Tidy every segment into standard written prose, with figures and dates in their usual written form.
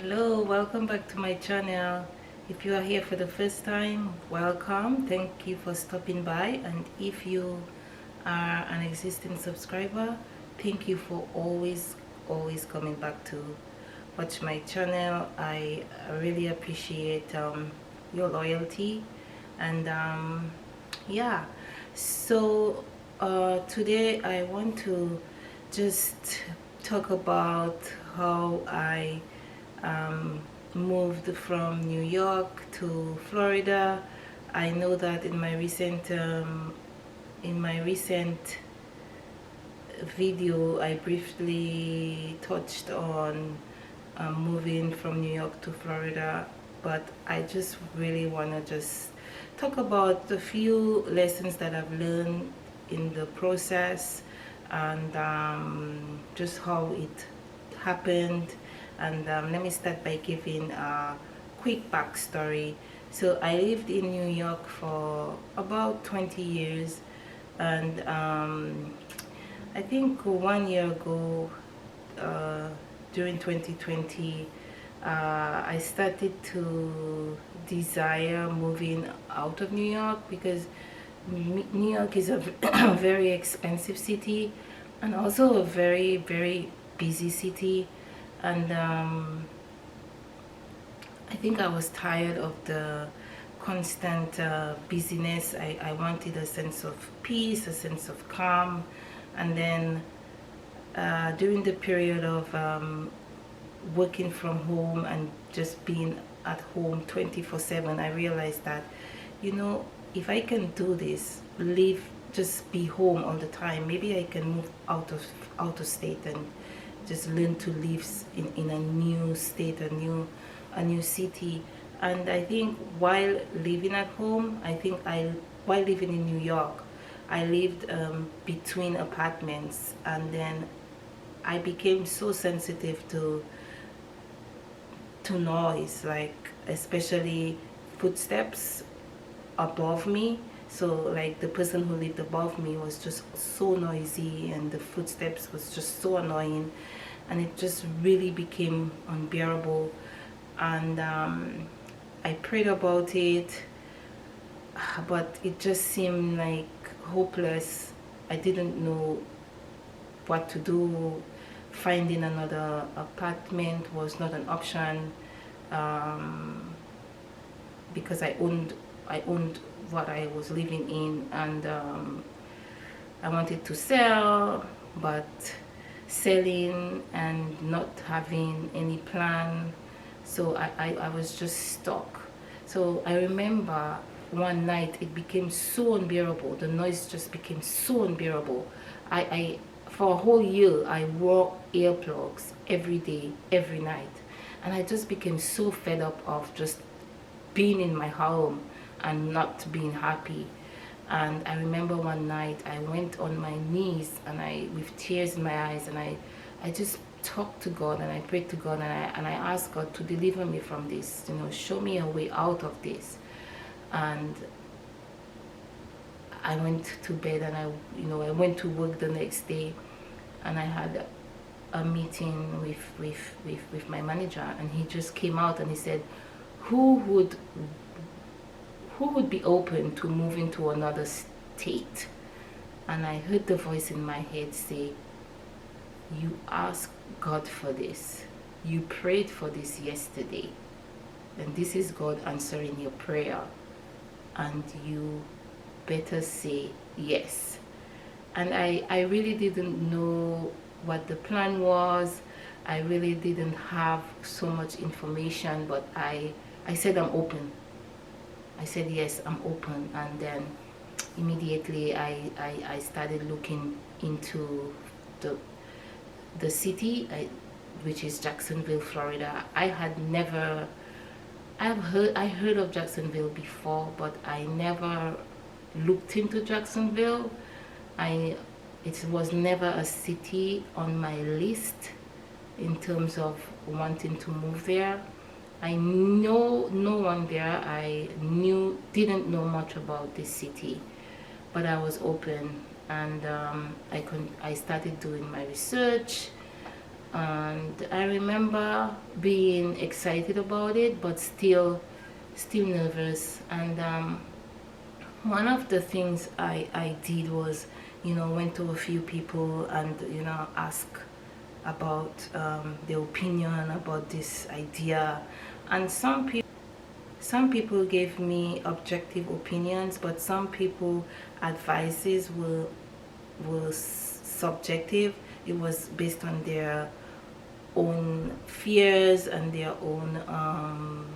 Hello, welcome back to my channel. If you are here for the first time, welcome. Thank you for stopping by, and if you are an existing subscriber, thank you for always coming back to watch my channel. I really appreciate your loyalty, and yeah, so today I want to just talk about how I moved from New York to Florida. I know that in my recent video I briefly touched on moving from New York to Florida, but I just really want to just talk about a few lessons that I've learned in the process, and just how it happened. And let me start by giving a quick backstory. So I lived in New York for about 20 years, and I think 1 year ago, during 2020, I started to desire moving out of New York, because New York is a very expensive city, and also a very busy city. And I think I was tired of the constant busyness. I wanted a sense of peace, a sense of calm. And then during the period of working from home and just being at home 24/7, I realized that, if I can do this, just be home all the time, maybe I can move out of state and just learn to live in a new state, a new city. And I think while living at home, while living in New York, I lived between apartments, and then I became so sensitive to noise, like especially footsteps above me. So like the person who lived above me was just so noisy, and the footsteps was just so annoying, and it just really became unbearable. And I prayed about it, but it just seemed like hopeless. I didn't know what to do. Finding another apartment was not an option, because I owned what I was living in, and I wanted to sell, but selling and not having any plan, so I was just stuck. So I remember one night it became so unbearable. The noise just became so unbearable. I for a whole year I wore earplugs every day, every night, and I just became so fed up of just being in my home and not being happy. And I remember one night I went on my knees, and with tears in my eyes, and I just talked to God, and I prayed to God, and I asked God to deliver me from this, show me a way out of this. And I went to bed, and I went to work the next day, and I had a meeting with my manager, and he just came out and he said, who would be open to moving to another state? And I heard the voice in my head say, you asked God for this, you prayed for this yesterday, and this is God answering your prayer, and you better say yes. And I really didn't know what the plan was. I really didn't have so much information, but I said I'm open. I said yes, I'm open. And then immediately I started looking into the city, which is Jacksonville, Florida. I heard of Jacksonville before, but I never looked into Jacksonville. It was never a city on my list in terms of wanting to move there. I know no one there. Didn't know much about this city, but I was open, and I started doing my research, And I remember being excited about it, but still nervous. And one of the things I did was, went to a few people and, ask about their opinion about this idea. And some people gave me objective opinions, but some people advices were subjective. It was based on their own fears and their own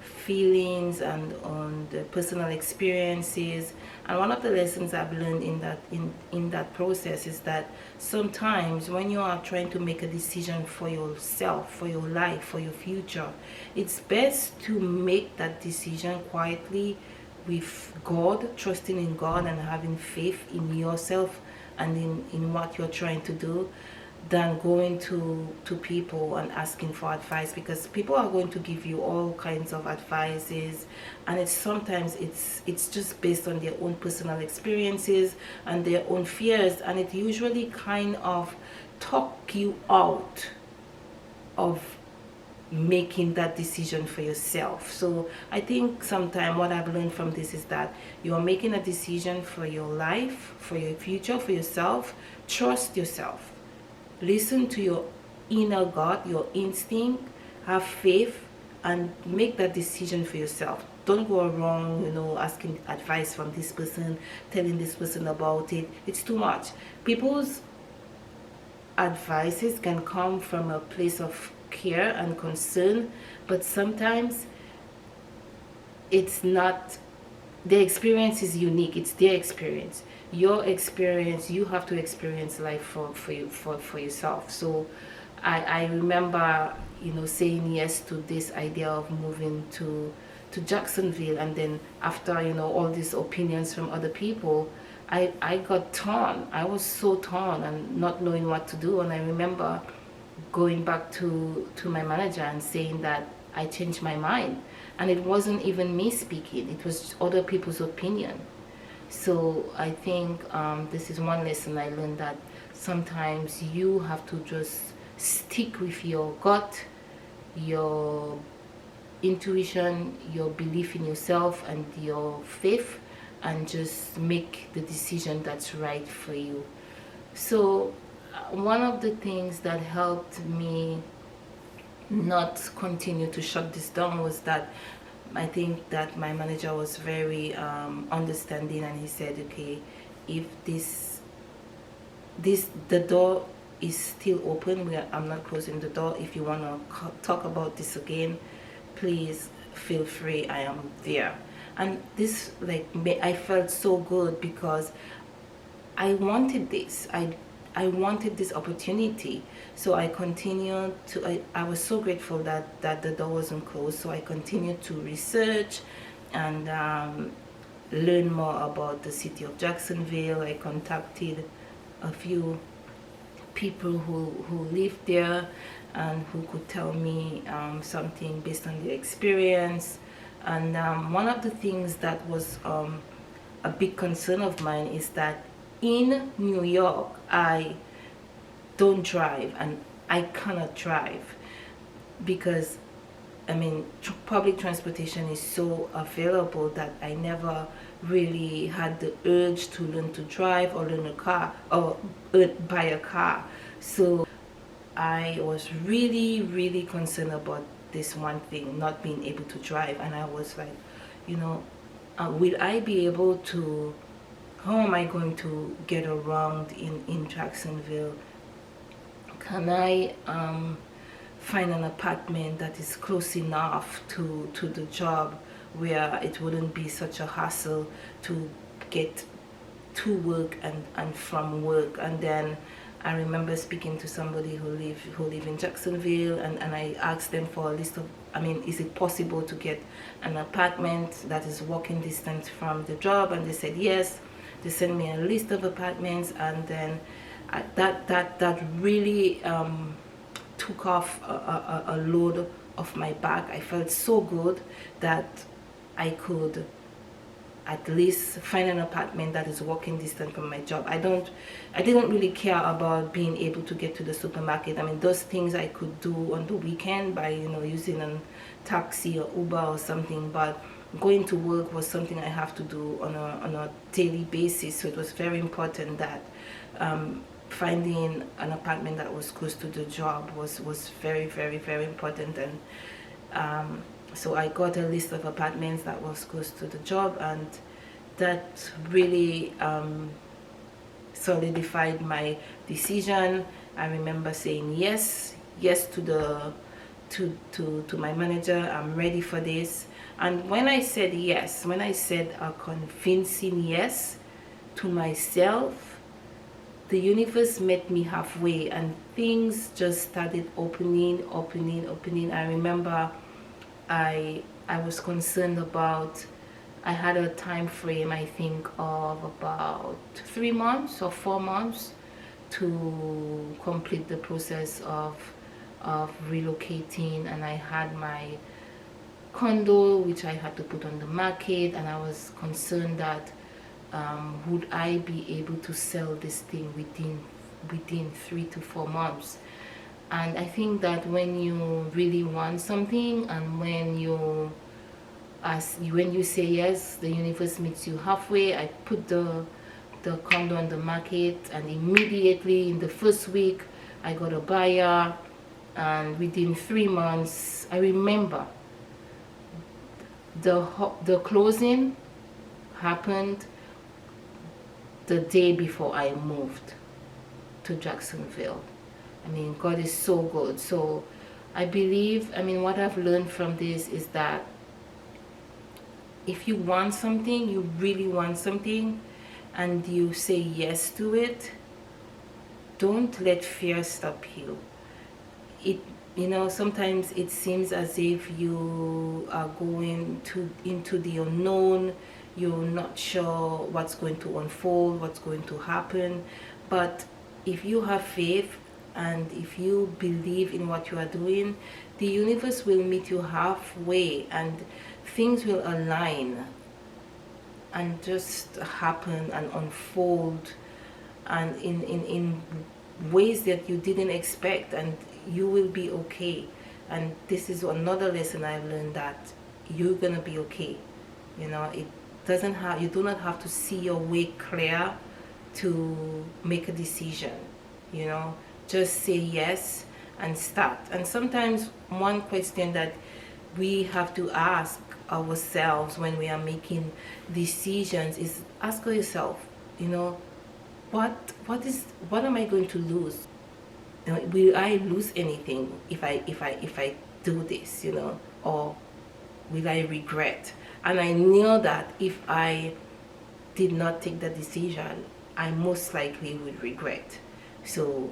feelings and on the personal experiences. And one of the lessons I've learned in that process is that sometimes when you are trying to make a decision for yourself, for your life, for your future, it's best to make that decision quietly with God, trusting in God and having faith in yourself and in what you're trying to do, than going to people and asking for advice, because people are going to give you all kinds of advices, and it's just based on their own personal experiences and their own fears, and it usually kind of talk you out of making that decision for yourself. So I think sometimes what I've learned from this is that you're making a decision for your life, for your future, for yourself. Trust yourself. Listen to your inner God, your instinct, have faith, and make that decision for yourself. Don't go wrong, asking advice from this person, telling this person about it. It's too much. People's advices can come from a place of care and concern, but sometimes it's not. Their experience is unique. It's their experience. Your experience, you have to experience life for yourself. So I remember saying yes to this idea of moving to Jacksonville, and then after all these opinions from other people, I got torn. I was so torn and not knowing what to do. And I remember going back to my manager and saying that I changed my mind, and it wasn't even me speaking, it was other people's opinion. So I think this is one lesson I learned, that sometimes you have to just stick with your gut, your intuition, your belief in yourself, and your faith, and just make the decision that's right for you. So one of the things that helped me not continue to shut this down was that I think that my manager was very understanding, and he said, okay, if the door is still open, I'm not closing the door. If you want to talk about this again, please feel free, I am there. And this, I felt so good, because I wanted this. I wanted this opportunity. So I continued to, I was so grateful that the door wasn't closed. So I continued to research and learn more about the city of Jacksonville. I contacted a few people who lived there and who could tell me something based on their experience. And one of the things that was a big concern of mine is that in New York, I don't drive, and I cannot drive because, public transportation is so available that I never really had the urge to learn to drive or learn a car or buy a car. So I was really, really concerned about this one thing, not being able to drive. And I was like, will I be able to, how am I going to get around in Jacksonville? Can I find an apartment that is close enough to the job where it wouldn't be such a hassle to get to work and from work? And then I remember speaking to somebody who live in Jacksonville, and I asked them for a list of, is it possible to get an apartment that is walking distance from the job? And they said yes. They sent me a list of apartments, and then that really took off a load off my back. I felt so good that I could at least find an apartment that is walking distance from my job. I didn't really care about being able to get to the supermarket. I mean, those things I could do on the weekend by, you know, using a taxi or Uber or something, but going to work was something I have to do on a daily basis. So it was very important that finding an apartment that was close to the job was very, very, very important. And so I got a list of apartments that was close to the job, and that really solidified my decision. I remember saying yes to my manager. I'm ready for this. And when I said yes, when I said a convincing yes to myself, the universe met me halfway and things just started opening. I remember I was concerned about, I had a time frame, I think, of about 3 months or 4 months to complete the process of relocating, and I had my condo which I had to put on the market, and I was concerned that would I be able to sell this thing within 3 to 4 months. And I think that when you really want something, and when you say yes, the universe meets you halfway. I put the condo on the market, and immediately in the first week I got a buyer, and within 3 months, I remember the closing happened the day before I moved to Jacksonville. I mean, God is so good. So I believe, I mean, what I've learned from this is that if you want something, you really want something, and you say yes to it, don't let fear stop you. You know, sometimes it seems as if you are going into the unknown. You're not sure what's going to unfold, what's going to happen. But if you have faith and if you believe in what you are doing, the universe will meet you halfway, and things will align and just happen and unfold, and in ways that you didn't expect, and you will be okay. And this is another lesson I've learned, that you're gonna be okay. You know, you do not have to see your way clear to make a decision. You know, just say yes and start. And sometimes one question that we have to ask ourselves when we are making decisions is, ask yourself, you know, what am I going to lose? You know, will I lose anything if I do this, you know, or will I regret? And I know that if I did not take the decision, I most likely would regret. So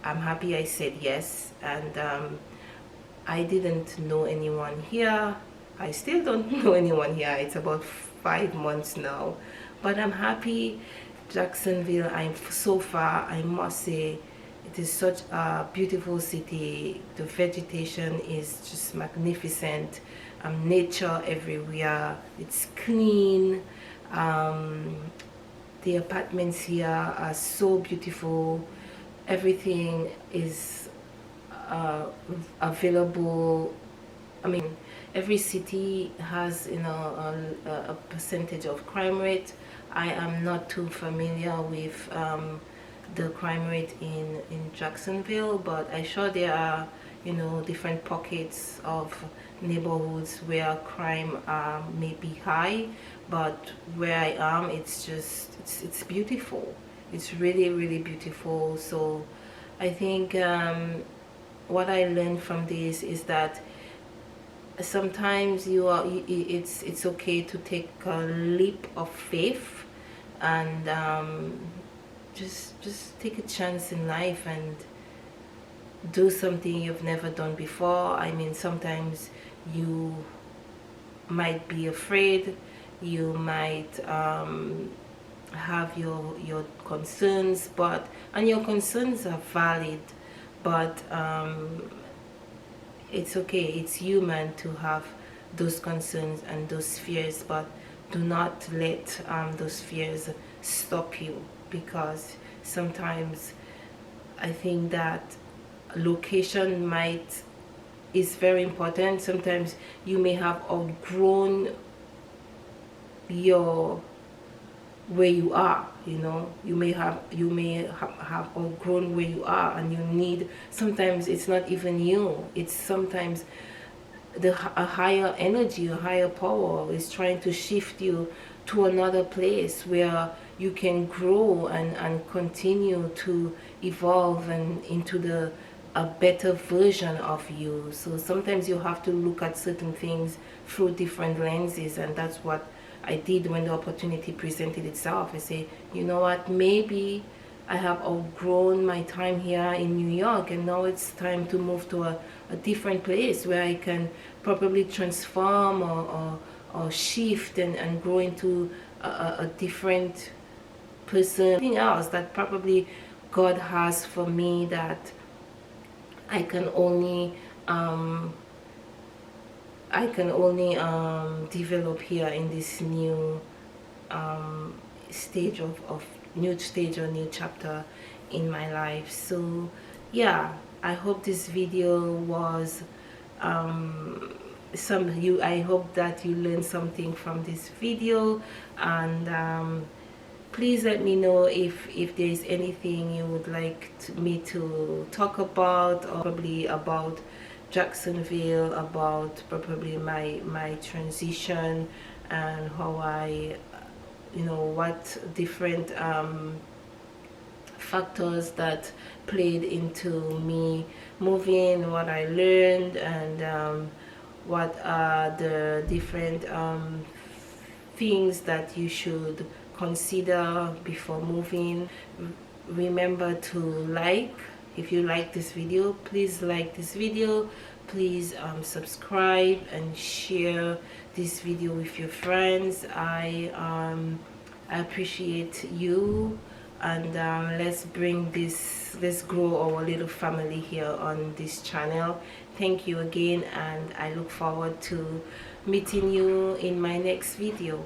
I'm happy I said yes. And I didn't know anyone here. I still don't know anyone here. It's about 5 months now, but I'm happy. Jacksonville, so far, I must say, it is such a beautiful city. The vegetation is just magnificent. Nature everywhere. It's clean. The apartments here are so beautiful. Everything is available. I mean, every city has, you know, a percentage of crime rate. I am not too familiar with the crime rate in Jacksonville, but I'm sure there are, you know, different pockets of neighborhoods where crime may be high, but where I am, it's just, it's beautiful. It's really, really beautiful. So I think what I learned from this is that sometimes it's okay to take a leap of faith, and just take a chance in life and do something you've never done before. I mean, sometimes you might be afraid, you might have your concerns, and your concerns are valid, but it's okay. It's human to have those concerns and those fears, but do not let those fears stop you, because sometimes I think that location is very important. Sometimes you may have outgrown your where you are, you may have outgrown where you are, and you need, sometimes it's not even you, it's sometimes a higher energy, a higher power is trying to shift you to another place where you can grow and continue to evolve and into a better version of you. So sometimes you have to look at certain things through different lenses, and that's what I did when the opportunity presented itself. I say, you know what, maybe I have outgrown my time here in New York, and now it's time to move to a different place where I can probably transform or shift and grow into a different person, something else that probably God has for me, that I can only develop here in this new stage of new stage or new chapter in my life. So yeah, I hope this video was I hope that you learned something from this video, and please let me know if there is anything you would like me to talk about, or probably about Jacksonville, about probably my transition, and how I, what different factors that played into me moving, what I learned, and what are the different things that you should consider before moving. Remember to like, if you like this video, please like this video, please subscribe and share this video with your friends. I appreciate you, and let's grow our little family here on this channel. Thank you again, and I look forward to meeting you in my next video.